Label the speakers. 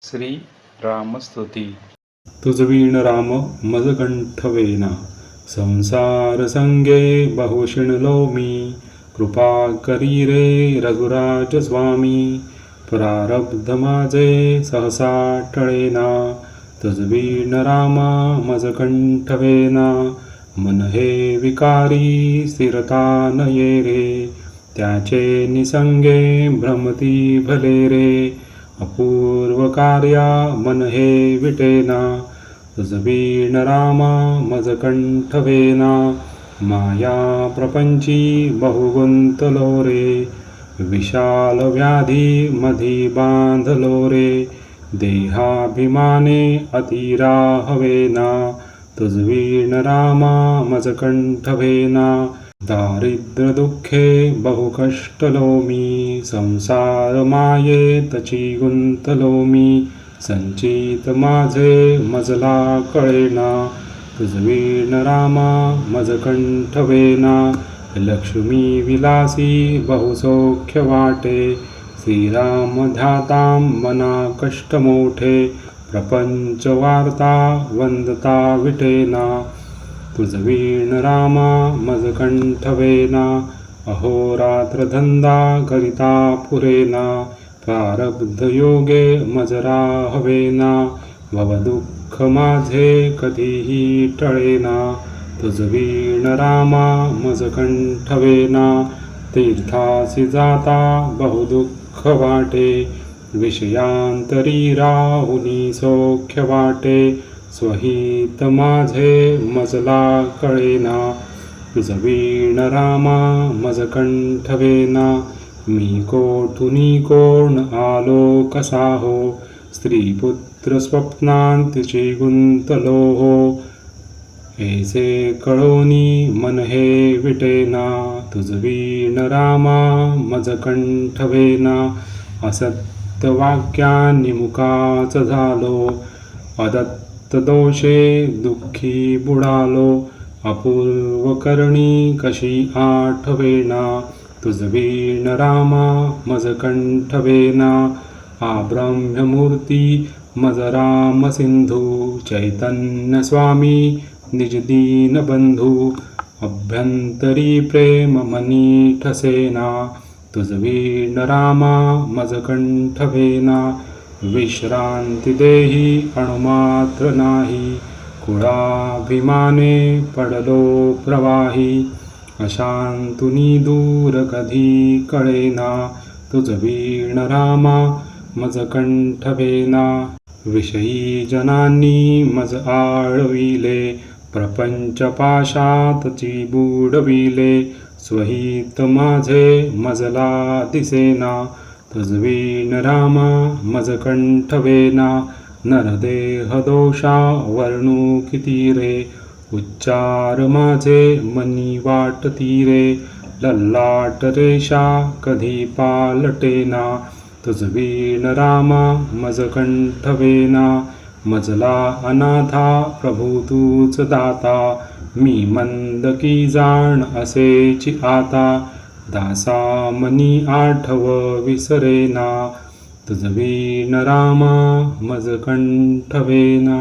Speaker 1: श्री रामस्तुती.
Speaker 2: तुझ वीण राम मज कंठवेना, संसार संगे बहु शिणलो मी. कृपा करी रे रघुराज स्वामी, प्रारब्ध माझे सहसा टळेना. तुझ वीण रामा मज कंठवेना, मन हे विकारी स्थिरता न ये रे. त्याचे निसंगे भ्रमती भले रे, अपूर्व कार्या मन हे विटेना. तुझ वीण रामा मज कंठवेना, माया प्रपंची बहु गुंतलो रे. विशाल व्याधी मधी बांधलो रे, देहाभिमाने अति राहवेना. तुझ वीण रामा मज कंठवेना, दारिद्र्य दुःखे बहु कष्टलो मी. संसार मायेतची गुंतलो मी, संचित माझे मजला कळेना. तुझ वीण रामा मज कंठवेना, लक्ष्मी विलासी बहु सौख्य वाटे. श्रीराम ध्यातां मना कष्ट मोठे, प्रपंच वार्ता वंदता विटेना. तुझ वीण रामा मज कंठवेना, अहोरात्र धंदा करिता पुरेना. प्रारब्ध योगे मज राहवेना, भवदुःख माझे कधीही टळेना. तुझ वीण रामा मज कंठवेना, तीर्थासी जाता बहु दुःख वाटे. विषयांतरी राहुनी सौख्य वाटे, स्वहित माझे मजला कळेना. तुझ वीण रामा मज कंठवेना, मी कोठुनी कोण आलो कसा हो. स्त्री पुत्र स्वप्नांतिची गुंतलो हो, ऐसे कळोनी मन हे विटेना. तुझ वीण रामा मज कंठवेना, असत्य वाक्यानि मुखाच झालो. अदत्त दोषे दुःखी बुडालो, अपूर्व करणी कशी आठवेना. तुझ वीण रामा मज कंठवेना, आब्रह्ममूर्ती मज राम सिंधू. चैतन्य स्वामी निज दीन बंधू, अभ्यंतरी प्रेम मनी ठसेना. तुझ वीण रामा मज कंठवेना, विश्रांती देही अणुमात्र नाही. कुळाभिमाने पडलो प्रवाही, अशांतुनी दूर कधी कळेना. तुझ वीण रामा मज कंठवेना, विषयी जनांनी मज आळविले. प्रपंच पाशातची बुडविले, स्वहित माझे मजला दिसेना. तुझ वीण रामा मज कंठवेना, नरदेह दोषा वर्णू किती रे. उच्चार माझे मनी वाटती रे, ललाट रेषा कधी पालटेना. तुझ वीण रामा मज कंठवेना, मजला अनाथा प्रभू तूच दाता. मी मंद की जाण असेची आता, दासा मनी आठव विसरेना. तुझ वीण रामा मज कंठवेना.